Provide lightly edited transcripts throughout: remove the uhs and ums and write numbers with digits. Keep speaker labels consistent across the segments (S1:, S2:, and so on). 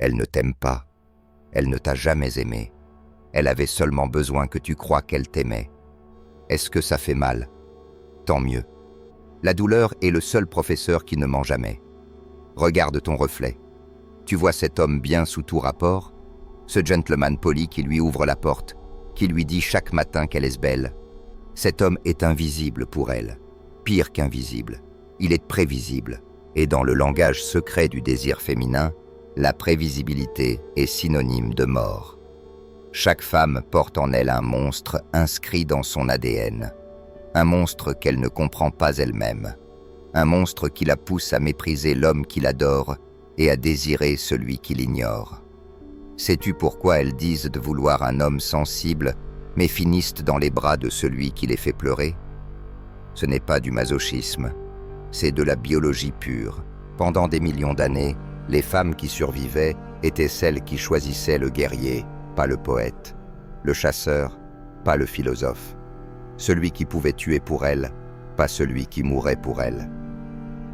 S1: Elle ne t'aime pas. Elle ne t'a jamais aimé. Elle avait seulement besoin que tu crois qu'elle t'aimait. Est-ce que ça fait mal? Tant mieux. La douleur est le seul professeur qui ne ment jamais. Regarde ton reflet. Tu vois cet homme bien sous tout rapport? Ce gentleman poli qui lui ouvre la porte, qui lui dit chaque matin qu'elle est belle. Cet homme est invisible pour elle. Pire qu'invisible. Il est prévisible. Et dans le langage secret du désir féminin, la prévisibilité est synonyme de mort. Chaque femme porte en elle un monstre inscrit dans son ADN. Un monstre qu'elle ne comprend pas elle-même. Un monstre qui la pousse à mépriser l'homme qui l'adore et à désirer celui qui l'ignore. Sais-tu pourquoi elles disent de vouloir un homme sensible, mais finissent dans les bras de celui qui les fait pleurer? Ce n'est pas du masochisme, c'est de la biologie pure. Pendant des millions d'années, les femmes qui survivaient étaient celles qui choisissaient le guerrier, pas le poète, le chasseur, pas le philosophe, celui qui pouvait tuer pour elles, pas celui qui mourait pour elles.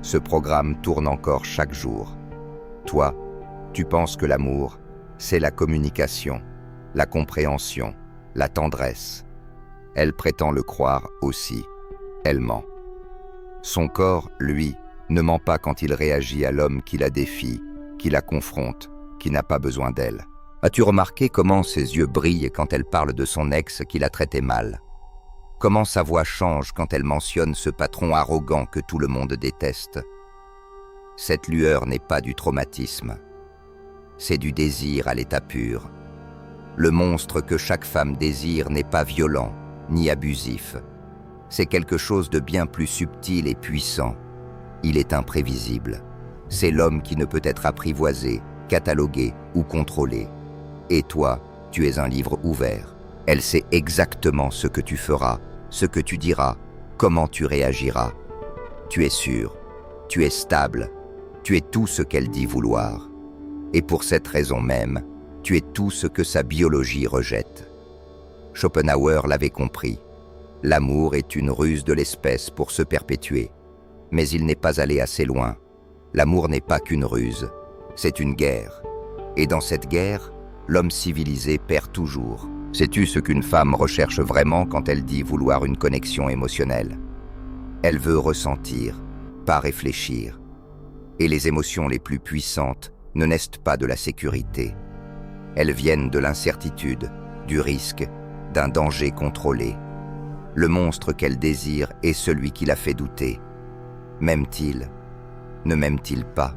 S1: Ce programme tourne encore chaque jour. Toi, tu penses que l'amour, c'est la communication, la compréhension, la tendresse. Elle prétend le croire aussi. Elle ment. Son corps, lui, ne ment pas quand il réagit à l'homme qui la défie, qui la confronte, qui n'a pas besoin d'elle. As-tu remarqué comment ses yeux brillent quand elle parle de son ex qui la traitait mal? Comment sa voix change quand elle mentionne ce patron arrogant que tout le monde déteste? Cette lueur n'est pas du traumatisme. C'est du désir à l'état pur. Le monstre que chaque femme désire n'est pas violent, ni abusif. C'est quelque chose de bien plus subtil et puissant. Il est imprévisible. C'est l'homme qui ne peut être apprivoisé, catalogué ou contrôlé. Et toi, tu es un livre ouvert. Elle sait exactement ce que tu feras, ce que tu diras, comment tu réagiras. Tu es sûr, tu es stable, tu es tout ce qu'elle dit vouloir. Et pour cette raison même, tu es tout ce que sa biologie rejette. Schopenhauer l'avait compris. L'amour est une ruse de l'espèce pour se perpétuer. Mais il n'est pas allé assez loin. L'amour n'est pas qu'une ruse, c'est une guerre. Et dans cette guerre, l'homme civilisé perd toujours. Sais-tu ce qu'une femme recherche vraiment quand elle dit vouloir une connexion émotionnelle? Elle veut ressentir, pas réfléchir. Et les émotions les plus puissantes ne naissent pas de la sécurité. Elles viennent de l'incertitude, du risque, d'un danger contrôlé. Le monstre qu'elle désire est celui qui la fait douter. M'aime-t-il? Ne m'aime-t-il pas?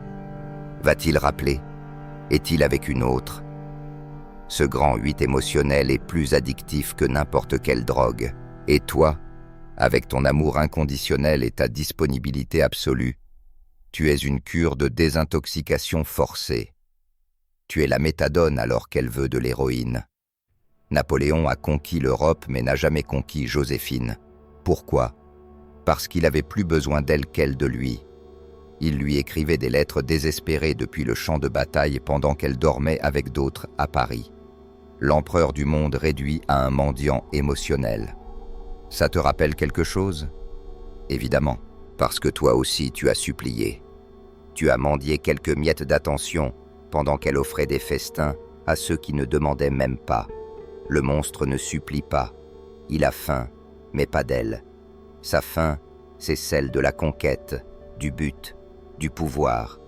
S1: Va-t-il rappeler? Est-il avec une autre? Ce grand 8 émotionnel est plus addictif que n'importe quelle drogue. Et toi, avec ton amour inconditionnel et ta disponibilité absolue, tu es une cure de désintoxication forcée. Tu es la méthadone alors qu'elle veut de l'héroïne. Napoléon a conquis l'Europe mais n'a jamais conquis Joséphine. Pourquoi? Parce qu'il avait plus besoin d'elle qu'elle de lui. Il lui écrivait des lettres désespérées depuis le champ de bataille pendant qu'elle dormait avec d'autres à Paris. L'empereur du monde réduit à un mendiant émotionnel. Ça te rappelle quelque chose? Évidemment, parce que toi aussi tu as supplié. Tu as mendié quelques miettes d'attention pendant qu'elle offrait des festins à ceux qui ne demandaient même pas. Le monstre ne supplie pas. Il a faim, mais pas d'elle. Sa faim, c'est celle de la conquête, du but, du pouvoir.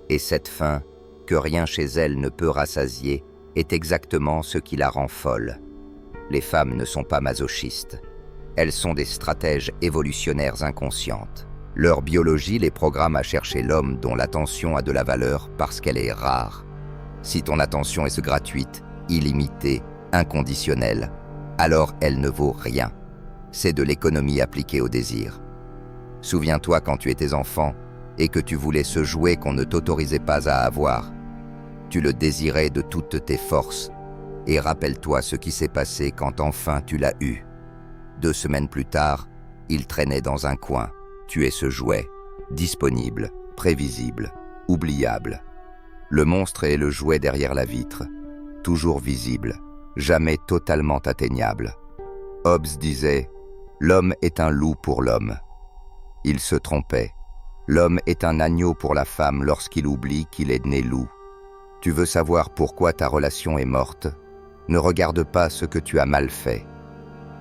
S1: Et cette faim, que rien chez elle ne peut rassasier, est exactement ce qui la rend folle. Les femmes ne sont pas masochistes. Elles sont des stratèges évolutionnaires inconscientes. Leur biologie les programme à chercher l'homme dont l'attention a de la valeur parce qu'elle est rare. Si ton attention est gratuite, illimitée, inconditionnelle, alors elle ne vaut rien. C'est de l'économie appliquée au désir. Souviens-toi quand tu étais enfant et que tu voulais ce jouet qu'on ne t'autorisait pas à avoir. Tu le désirais de toutes tes forces. Et rappelle-toi ce qui s'est passé quand enfin tu l'as eu. 2 semaines plus tard, il traînait dans un coin. Tu es ce jouet, disponible, prévisible, oubliable. Le monstre est le jouet derrière la vitre, toujours visible, jamais totalement atteignable. Hobbes disait « L'homme est un loup pour l'homme ». Il se trompait. L'homme est un agneau pour la femme lorsqu'il oublie qu'il est né loup. Tu veux savoir pourquoi ta relation est morte? Ne regarde pas ce que tu as mal fait.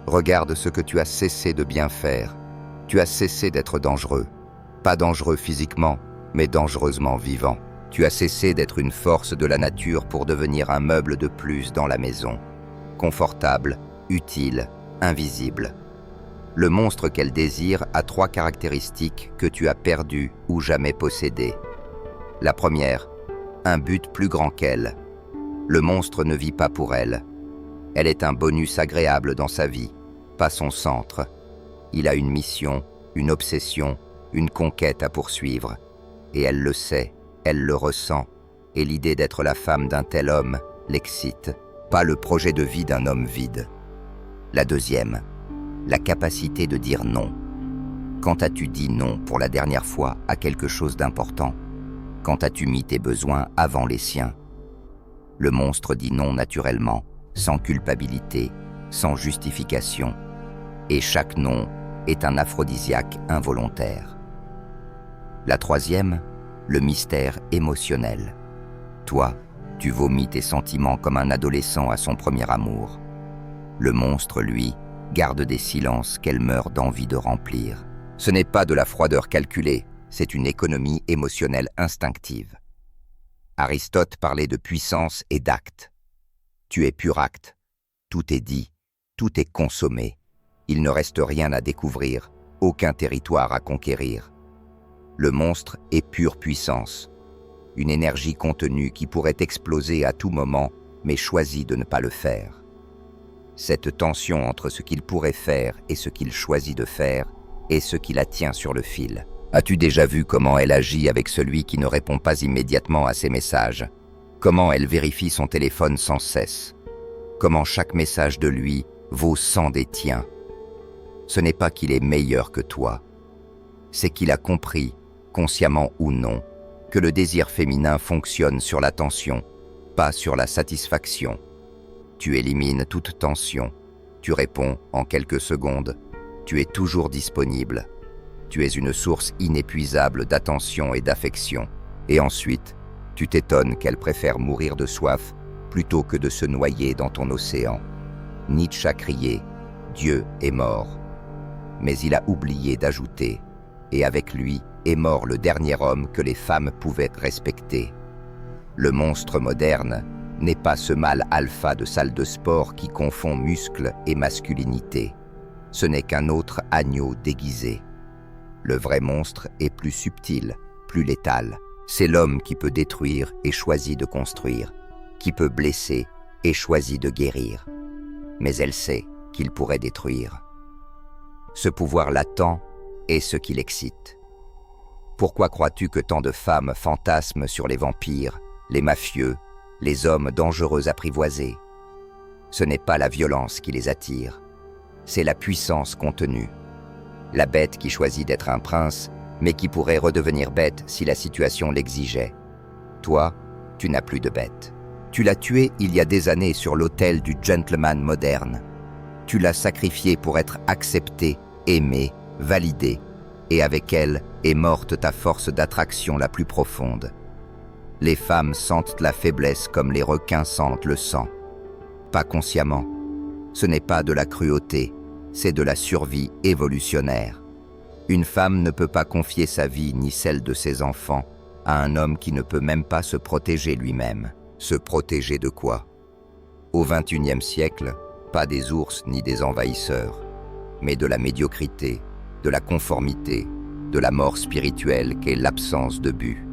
S1: Regarde ce que tu as cessé de bien faire. Tu as cessé d'être dangereux. Pas dangereux physiquement, mais dangereusement vivant. Tu as cessé d'être une force de la nature pour devenir un meuble de plus dans la maison. Confortable, utile, invisible. Le monstre qu'elle désire a 3 caractéristiques que tu as perdues ou jamais possédées. La première, un but plus grand qu'elle. Le monstre ne vit pas pour elle. Elle est un bonus agréable dans sa vie, pas son centre. Il a une mission, une obsession, une conquête à poursuivre. Et elle le sait, elle le ressent, et l'idée d'être la femme d'un tel homme l'excite, pas le projet de vie d'un homme vide. La deuxième, la capacité de dire non. Quand as-tu dit non pour la dernière fois à quelque chose d'important? Quand as-tu mis tes besoins avant les siens? Le monstre dit non naturellement, sans culpabilité, sans justification. Et chaque non est un aphrodisiaque involontaire. La troisième, le mystère émotionnel. Toi, tu vomis tes sentiments comme un adolescent à son premier amour. Le monstre, lui, garde des silences qu'elle meurt d'envie de remplir. Ce n'est pas de la froideur calculée, c'est une économie émotionnelle instinctive. Aristote parlait de puissance et d'acte. Tu es pur acte. Tout est dit, tout est consommé. Il ne reste rien à découvrir, aucun territoire à conquérir. Le monstre est pure puissance, une énergie contenue qui pourrait exploser à tout moment, mais choisit de ne pas le faire. Cette tension entre ce qu'il pourrait faire et ce qu'il choisit de faire est ce qui la tient sur le fil. As-tu déjà vu comment elle agit avec celui qui ne répond pas immédiatement à ses messages? Comment elle vérifie son téléphone sans cesse? Comment chaque message de lui vaut 100 des tiens? Ce n'est pas qu'il est meilleur que toi, c'est qu'il a compris, consciemment ou non, que le désir féminin fonctionne sur la tension, pas sur la satisfaction. Tu élimines toute tension, tu réponds en quelques secondes, tu es toujours disponible. Tu es une source inépuisable d'attention et d'affection. Et ensuite, tu t'étonnes qu'elle préfère mourir de soif plutôt que de se noyer dans ton océan. Nietzsche a crié « Dieu est mort ». Mais il a oublié d'ajouter « Et avec lui est mort le dernier homme que les femmes pouvaient respecter ». Le monstre moderne n'est pas ce mâle alpha de salle de sport qui confond muscles et masculinité. Ce n'est qu'un autre agneau déguisé. Le vrai monstre est plus subtil, plus létal. C'est l'homme qui peut détruire et choisit de construire, qui peut blesser et choisit de guérir. Mais elle sait qu'il pourrait détruire. Ce pouvoir latent est ce qui l'excite. Pourquoi crois-tu que tant de femmes fantasment sur les vampires, les mafieux, les hommes dangereux apprivoisés? Ce n'est pas la violence qui les attire, c'est la puissance contenue. La bête qui choisit d'être un prince, mais qui pourrait redevenir bête si la situation l'exigeait. Toi, tu n'as plus de bête. Tu l'as tuée il y a des années sur l'autel du gentleman moderne. Tu l'as sacrifiée pour être acceptée, aimée, validée, et avec elle est morte ta force d'attraction la plus profonde. Les femmes sentent la faiblesse comme les requins sentent le sang. Pas consciemment. Ce n'est pas de la cruauté, c'est de la survie évolutionnaire. Une femme ne peut pas confier sa vie ni celle de ses enfants à un homme qui ne peut même pas se protéger lui-même. Se protéger de quoi? Au XXIe siècle, pas des ours ni des envahisseurs, mais de la médiocrité, de la conformité, de la mort spirituelle qu'est l'absence de but.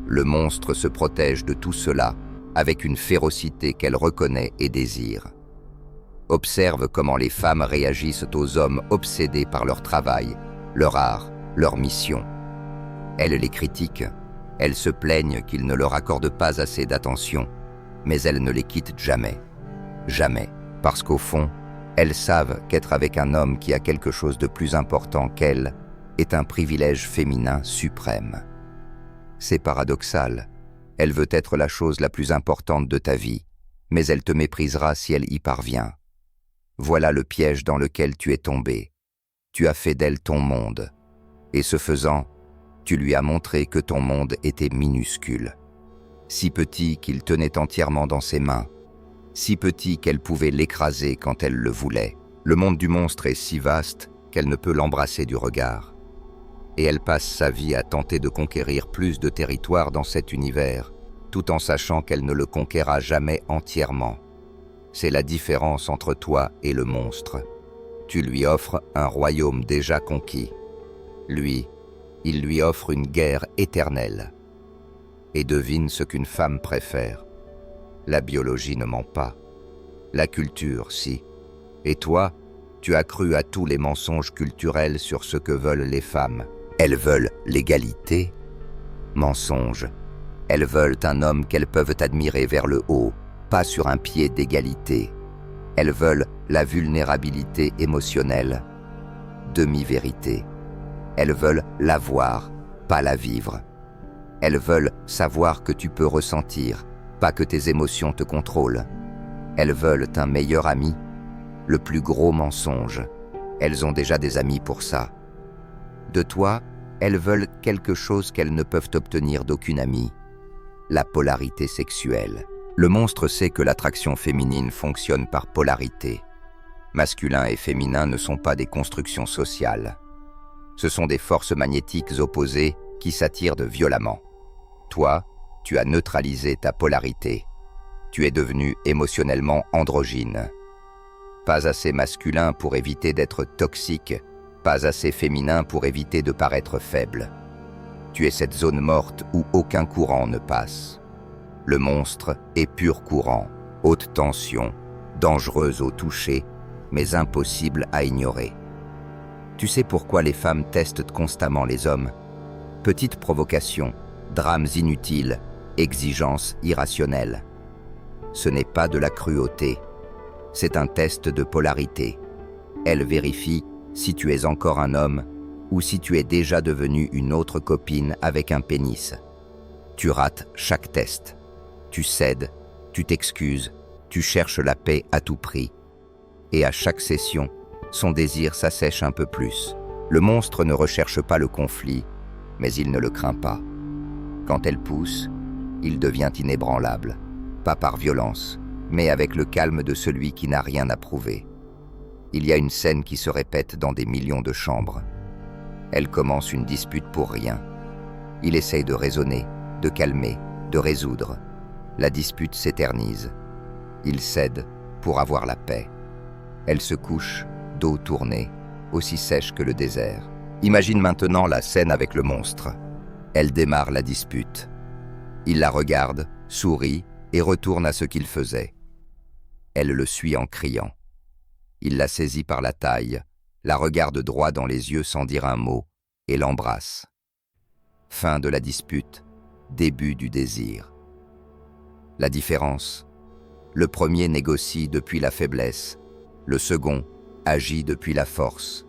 S1: Le monstre se protège de tout cela avec une férocité qu'elle reconnaît et désire. Observe comment les femmes réagissent aux hommes obsédés par leur travail, leur art, leur mission. Elles les critiquent, elles se plaignent qu'ils ne leur accordent pas assez d'attention, mais elles ne les quittent jamais. Jamais, parce qu'au fond, elles savent qu'être avec un homme qui a quelque chose de plus important qu'elles est un privilège féminin suprême. C'est paradoxal, elle veut être la chose la plus importante de ta vie, mais elle te méprisera si elle y parvient. Voilà le piège dans lequel tu es tombé. Tu as fait d'elle ton monde, et ce faisant, tu lui as montré que ton monde était minuscule. si petit qu'il tenait entièrement dans ses mains, si petit qu'elle pouvait l'écraser quand elle le voulait. Le monde du monstre est si vaste qu'elle ne peut l'embrasser du regard. Et elle passe sa vie à tenter de conquérir plus de territoire dans cet univers, tout en sachant qu'elle ne le conquérera jamais entièrement. C'est la différence entre toi et le monstre. Tu lui offres un royaume déjà conquis. Lui, il lui offre une guerre éternelle. Et devine ce qu'une femme préfère. La biologie ne ment pas. La culture, si. Et toi, tu as cru à tous les mensonges culturels sur ce que veulent les femmes. Elles veulent l'égalité. Mensonge. Elles veulent un homme qu'elles peuvent admirer vers le haut, pas sur un pied d'égalité. Elles veulent la vulnérabilité émotionnelle. Demi-vérité. Elles veulent la voir, pas la vivre. Elles veulent savoir que tu peux ressentir, pas que tes émotions te contrôlent. Elles veulent un meilleur ami. Le plus gros mensonge. Elles ont déjà des amis pour ça. De toi, elles veulent quelque chose qu'elles ne peuvent obtenir d'aucune amie. La polarité sexuelle. Le monstre sait que l'attraction féminine fonctionne par polarité. Masculin et féminin ne sont pas des constructions sociales. Ce sont des forces magnétiques opposées qui s'attirent violemment. Toi, tu as neutralisé ta polarité. Tu es devenu émotionnellement androgyne. Pas assez masculin pour éviter d'être toxique, pas assez féminin pour éviter de paraître faible. Tu es cette zone morte où aucun courant ne passe. Le monstre est pur courant, haute tension, dangereuse au toucher, mais impossible à ignorer. Tu sais pourquoi les femmes testent constamment les hommes? Petites provocations, drames inutiles, exigences irrationnelles. Ce n'est pas de la cruauté, c'est un test de polarité. Elle vérifie si tu es encore un homme ou si tu es déjà devenu une autre copine avec un pénis. Tu rates chaque test. Tu cèdes, tu t'excuses, tu cherches la paix à tout prix. Et à chaque session, son désir s'assèche un peu plus. Le monstre ne recherche pas le conflit, mais il ne le craint pas. Quand elle pousse, il devient inébranlable, pas par violence, mais avec le calme de celui qui n'a rien à prouver. Il y a une scène qui se répète dans des millions de chambres. Elle commence une dispute pour rien. Il essaye de raisonner, de calmer, de résoudre. La dispute s'éternise. Il cède pour avoir la paix. Elle se couche, dos tourné, aussi sèche que le désert. Imagine maintenant la scène avec le monstre. Elle démarre la dispute. Il la regarde, sourit et retourne à ce qu'il faisait. Elle le suit en criant. Il la saisit par la taille, la regarde droit dans les yeux sans dire un mot et l'embrasse. Fin de la dispute, début du désir. La différence: le premier négocie depuis la faiblesse, le second agit depuis la force.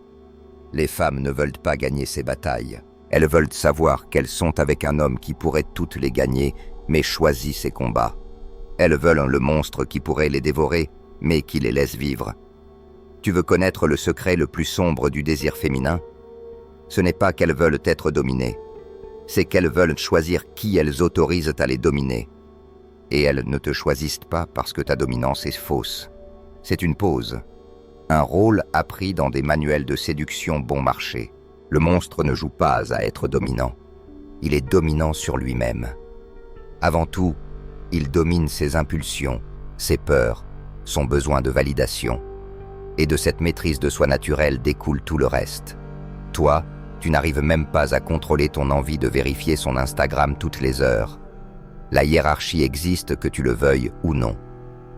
S1: Les femmes ne veulent pas gagner ces batailles. Elles veulent savoir qu'elles sont avec un homme qui pourrait toutes les gagner, mais choisit ses combats. Elles veulent le monstre qui pourrait les dévorer, mais qui les laisse vivre. Tu veux connaître le secret le plus sombre du désir féminin? Ce n'est pas qu'elles veulent être dominées, c'est qu'elles veulent choisir qui elles autorisent à les dominer. Et elles ne te choisissent pas parce que ta dominance est fausse. C'est une pose, un rôle appris dans des manuels de séduction bon marché. Le monstre ne joue pas à être dominant, il est dominant sur lui-même. Avant tout, il domine ses impulsions, ses peurs, son besoin de validation. Et de cette maîtrise de soi naturelle découle tout le reste. Toi, tu n'arrives même pas à contrôler ton envie de vérifier son Instagram toutes les heures. La hiérarchie existe que tu le veuilles ou non.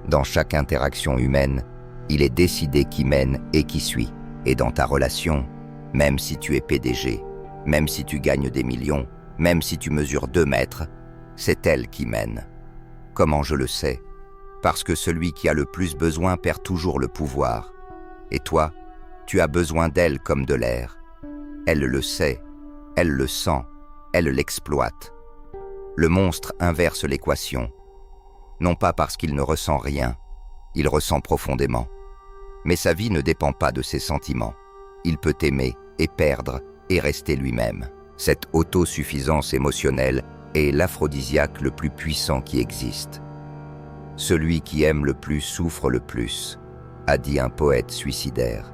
S1: Dans chaque interaction humaine, il est décidé qui mène et qui suit. Et dans ta relation, même si tu es PDG, même si tu gagnes des millions, même si tu mesures 2 mètres, c'est elle qui mène. Comment je le sais? Parce que celui qui a le plus besoin perd toujours le pouvoir. Et toi, tu as besoin d'elle comme de l'air. Elle le sait, elle le sent, elle l'exploite. Le monstre inverse l'équation. Non pas parce qu'il ne ressent rien, il ressent profondément. Mais sa vie ne dépend pas de ses sentiments. Il peut aimer et perdre et rester lui-même. Cette autosuffisance émotionnelle est l'aphrodisiaque le plus puissant qui existe. Celui qui aime le plus souffre le plus, a dit un poète suicidaire.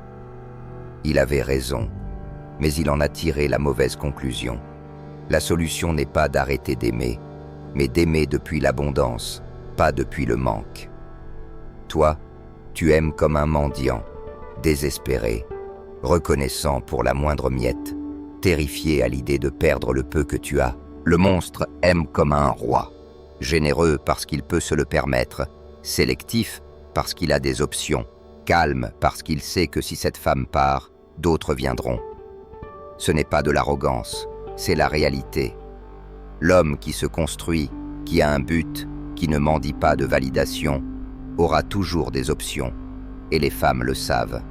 S1: Il avait raison, mais il en a tiré la mauvaise conclusion. La solution n'est pas d'arrêter d'aimer, mais d'aimer depuis l'abondance, pas depuis le manque. Toi, tu aimes comme un mendiant, désespéré, reconnaissant pour la moindre miette, terrifié à l'idée de perdre le peu que tu as. Le monstre aime comme un roi, généreux parce qu'il peut se le permettre, sélectif parce qu'il a des options, calme parce qu'il sait que si cette femme part, d'autres viendront. Ce n'est pas de l'arrogance, c'est la réalité. L'homme qui se construit, qui a un but, qui ne mendie pas de validation, aura toujours des options, et les femmes le savent.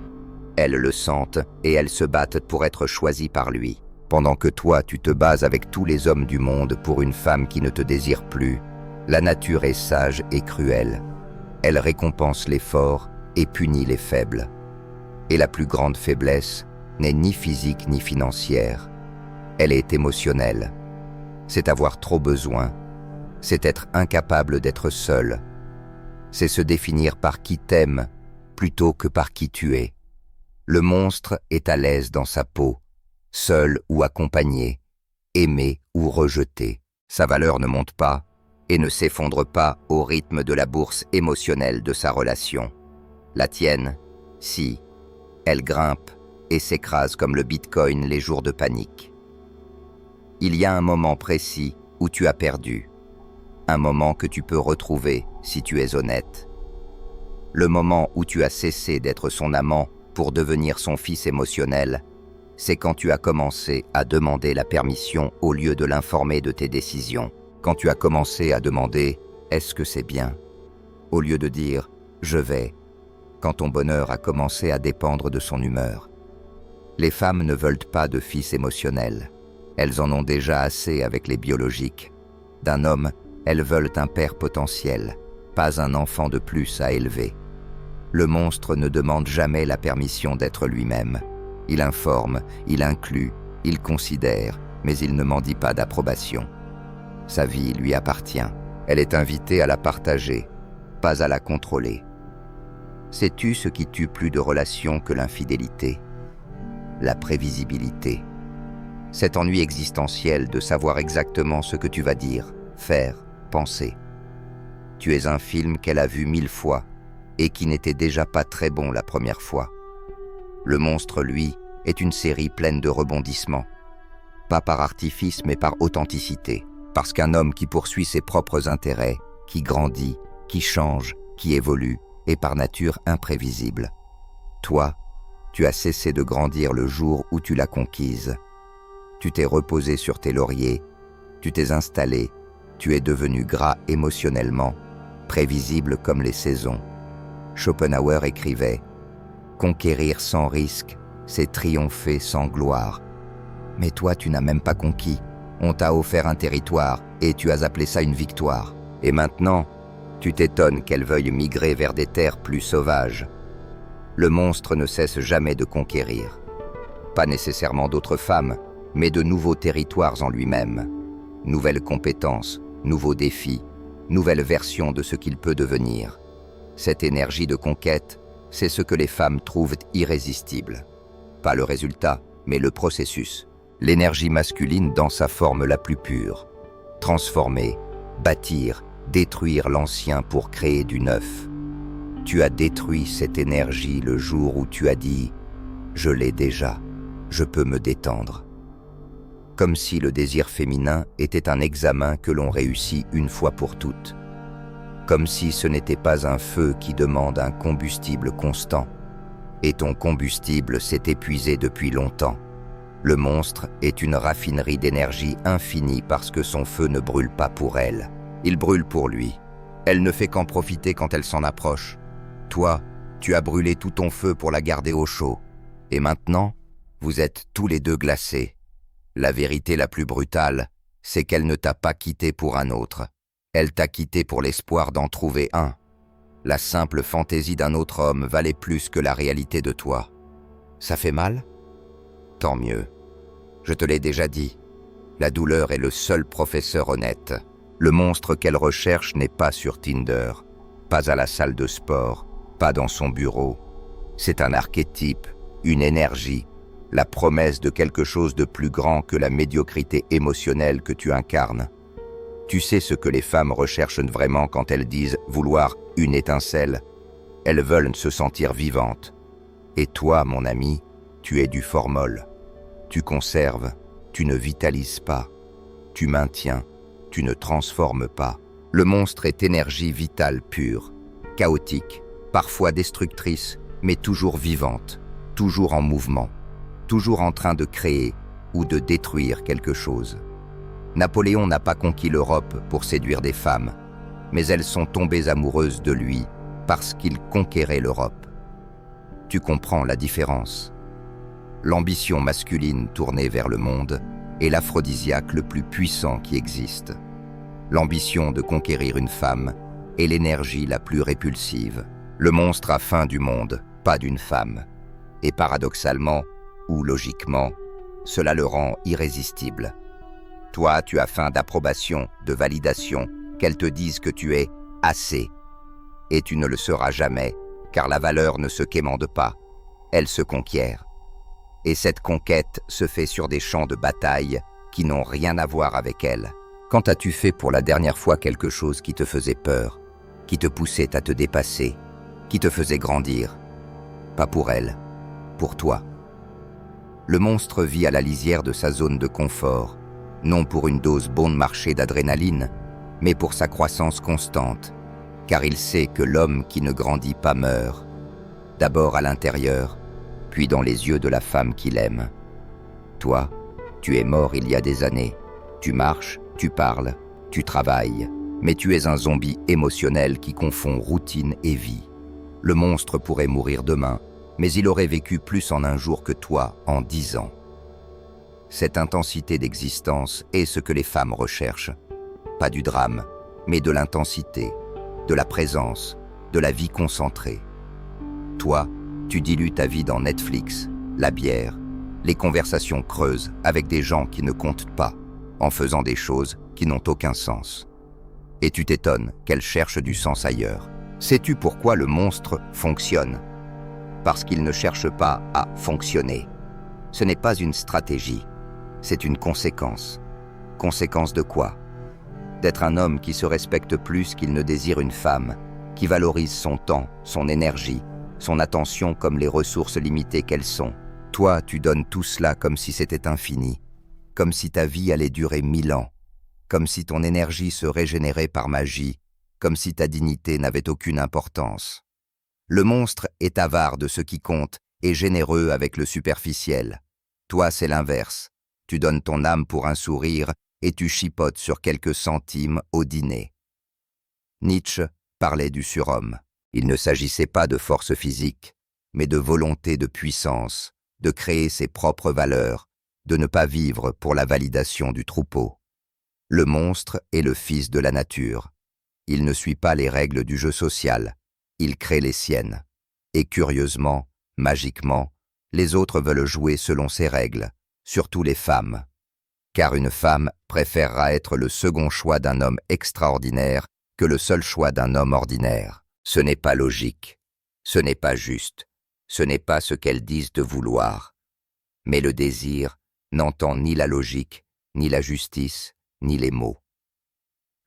S1: Elles le sentent et elles se battent pour être choisies par lui. Pendant que toi, tu te bats avec tous les hommes du monde pour une femme qui ne te désire plus, la nature est sage et cruelle. Elle récompense les forts et punit les faibles. Et la plus grande faiblesse n'est ni physique ni financière. Elle est émotionnelle. C'est avoir trop besoin. C'est être incapable d'être seul. C'est se définir par qui t'aime plutôt que par qui tu es. Le monstre est à l'aise dans sa peau, seul ou accompagné, aimé ou rejeté. Sa valeur ne monte pas et ne s'effondre pas au rythme de la bourse émotionnelle de sa relation. La tienne, si, elle grimpe et s'écrase comme le Bitcoin les jours de panique. Il y a un moment précis où tu as perdu, un moment que tu peux retrouver si tu es honnête. Le moment où tu as cessé d'être son amant pour devenir son fils émotionnel, c'est quand tu as commencé à demander la permission au lieu de l'informer de tes décisions. Quand tu as commencé à demander « est-ce que c'est bien ?» au lieu de dire « je vais », quand ton bonheur a commencé à dépendre de son humeur. Les femmes ne veulent pas de fils émotionnels. Elles en ont déjà assez avec les biologiques. D'un homme, elles veulent un père potentiel, pas un enfant de plus à élever. Le monstre ne demande jamais la permission d'être lui-même. Il informe, il inclut, il considère, mais il ne mendie pas d'approbation. Sa vie lui appartient. Elle est invitée à la partager, pas à la contrôler. Sais-tu ce qui tue plus de relations que l'infidélité ? La prévisibilité. Cet ennui existentiel de savoir exactement ce que tu vas dire, faire, penser. Tu es un film qu'elle a vu 1000 fois et qui n'était déjà pas très bon la première fois. Le monstre, lui, est une série pleine de rebondissements. Pas par artifice, mais par authenticité. Parce qu'un homme qui poursuit ses propres intérêts, qui grandit, qui change, qui évolue, est par nature imprévisible. Toi, tu as cessé de grandir le jour où tu l'as conquise. Tu t'es reposé sur tes lauriers, tu t'es installé, tu es devenu gras émotionnellement, prévisible comme les saisons. Schopenhauer écrivait « Conquérir sans risque, c'est triompher sans gloire. » Mais toi, tu n'as même pas conquis. On t'a offert un territoire et tu as appelé ça une victoire. Et maintenant, tu t'étonnes qu'elle veuille migrer vers des terres plus sauvages. Le monstre ne cesse jamais de conquérir. Pas nécessairement d'autres femmes, mais de nouveaux territoires en lui-même. Nouvelles compétences, nouveaux défis, nouvelles versions de ce qu'il peut devenir. Cette énergie de conquête, c'est ce que les femmes trouvent irrésistible. Pas le résultat, mais le processus. L'énergie masculine dans sa forme la plus pure. Transformer, bâtir, détruire l'ancien pour créer du neuf. Tu as détruit cette énergie le jour où tu as dit « Je l'ai déjà, je peux me détendre ». Comme si le désir féminin était un examen que l'on réussit une fois pour toutes. Comme si ce n'était pas un feu qui demande un combustible constant. Et ton combustible s'est épuisé depuis longtemps. Le monstre est une raffinerie d'énergie infinie parce que son feu ne brûle pas pour elle. Il brûle pour lui. Elle ne fait qu'en profiter quand elle s'en approche. Toi, tu as brûlé tout ton feu pour la garder au chaud. Et maintenant, vous êtes tous les deux glacés. La vérité la plus brutale, c'est qu'elle ne t'a pas quitté pour un autre. Elle t'a quitté pour l'espoir d'en trouver un. La simple fantaisie d'un autre homme valait plus que la réalité de toi. Ça fait mal ? Tant mieux. Je te l'ai déjà dit. La douleur est le seul professeur honnête. Le monstre qu'elle recherche n'est pas sur Tinder, pas à la salle de sport, pas dans son bureau. C'est un archétype, une énergie, la promesse de quelque chose de plus grand que la médiocrité émotionnelle que tu incarnes. Tu sais ce que les femmes recherchent vraiment quand elles disent vouloir une étincelle. Elles veulent se sentir vivantes. Et toi, mon ami, tu es du formol. Tu conserves, tu ne vitalises pas. Tu maintiens, tu ne transformes pas. Le monstre est énergie vitale pure, chaotique, parfois destructrice, mais toujours vivante, toujours en mouvement, toujours en train de créer ou de détruire quelque chose. Napoléon n'a pas conquis l'Europe pour séduire des femmes, mais elles sont tombées amoureuses de lui parce qu'il conquérait l'Europe. Tu comprends la différence. L'ambition masculine tournée vers le monde est l'aphrodisiaque le plus puissant qui existe. L'ambition de conquérir une femme est l'énergie la plus répulsive. Le monstre a faim du monde, pas d'une femme. Et paradoxalement, ou logiquement, cela le rend irrésistible. Toi, tu as faim d'approbation, de validation, qu'elle te dise que tu es assez. Et tu ne le seras jamais, car la valeur ne se quémande pas, elle se conquiert. Et cette conquête se fait sur des champs de bataille qui n'ont rien à voir avec elle. Quand as-tu fait pour la dernière fois quelque chose qui te faisait peur, qui te poussait à te dépasser, qui te faisait grandir? Pas pour elle, pour toi. Le monstre vit à la lisière de sa zone de confort, non pour une dose bon marché d'adrénaline, mais pour sa croissance constante, car il sait que l'homme qui ne grandit pas meurt, d'abord à l'intérieur, puis dans les yeux de la femme qu'il aime. Toi, tu es mort il y a des années. Tu marches, tu parles, tu travailles, mais tu es un zombie émotionnel qui confond routine et vie. Le monstre pourrait mourir demain, mais il aurait vécu plus en un jour que toi en 10 ans. Cette intensité d'existence est ce que les femmes recherchent. Pas du drame, mais de l'intensité, de la présence, de la vie concentrée. Toi, tu dilues ta vie dans Netflix, la bière, les conversations creuses avec des gens qui ne comptent pas, en faisant des choses qui n'ont aucun sens. Et tu t'étonnes qu'elle cherche du sens ailleurs. Sais-tu pourquoi le monstre fonctionne? Parce qu'il ne cherche pas à fonctionner. Ce n'est pas une stratégie, c'est une conséquence. Conséquence de quoi? D'être un homme qui se respecte plus qu'il ne désire une femme, qui valorise son temps, son énergie, son attention comme les ressources limitées qu'elles sont. Toi, tu donnes tout cela comme si c'était infini, comme si ta vie allait durer 1000 ans, comme si ton énergie se régénérait par magie, comme si ta dignité n'avait aucune importance. Le monstre est avare de ce qui compte et généreux avec le superficiel. Toi, c'est l'inverse. Tu donnes ton âme pour un sourire et tu chipotes sur quelques centimes au dîner. Nietzsche parlait du surhomme. Il ne s'agissait pas de force physique, mais de volonté de puissance, de créer ses propres valeurs, de ne pas vivre pour la validation du troupeau. Le monstre est le fils de la nature. Il ne suit pas les règles du jeu social, il crée les siennes. Et curieusement, magiquement, les autres veulent jouer selon ses règles, surtout les femmes. Car une femme préférera être le second choix d'un homme extraordinaire que le seul choix d'un homme ordinaire. Ce n'est pas logique, ce n'est pas juste, ce n'est pas ce qu'elles disent de vouloir. Mais le désir n'entend ni la logique, ni la justice, ni les mots.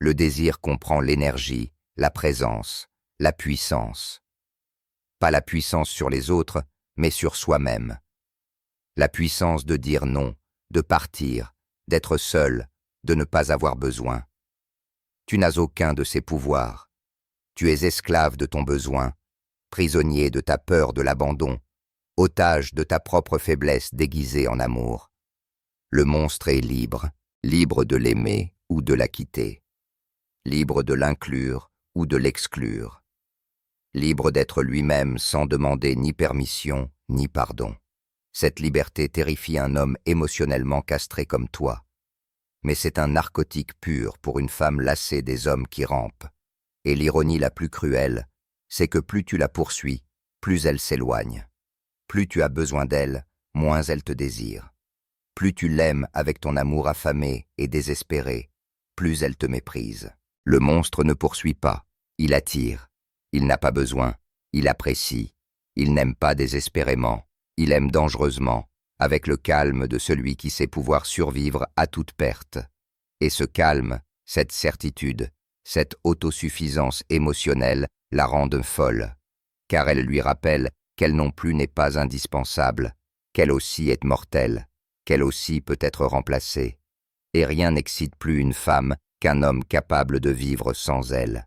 S1: Le désir comprend l'énergie, la présence, la puissance. Pas la puissance sur les autres, mais sur soi-même. La puissance de dire non, de partir, d'être seul, de ne pas avoir besoin. Tu n'as aucun de ces pouvoirs. Tu es esclave de ton besoin, prisonnier de ta peur de l'abandon, otage de ta propre faiblesse déguisée en amour. Le monstre est libre, libre de l'aimer ou de la quitter, libre de l'inclure ou de l'exclure, libre d'être lui-même sans demander ni permission ni pardon. Cette liberté terrifie un homme émotionnellement castré comme toi. Mais c'est un narcotique pur pour une femme lassée des hommes qui rampent. Et l'ironie la plus cruelle, c'est que plus tu la poursuis, plus elle s'éloigne. Plus tu as besoin d'elle, moins elle te désire. Plus tu l'aimes avec ton amour affamé et désespéré, plus elle te méprise. Le monstre ne poursuit pas, il attire. Il n'a pas besoin, il apprécie. Il n'aime pas désespérément, il aime dangereusement, avec le calme de celui qui sait pouvoir survivre à toute perte. Et ce calme, cette certitude, cette autosuffisance émotionnelle la rendent folle, car elle lui rappelle qu'elle non plus n'est pas indispensable, qu'elle aussi est mortelle, qu'elle aussi peut être remplacée. Et rien n'excite plus une femme qu'un homme capable de vivre sans elle.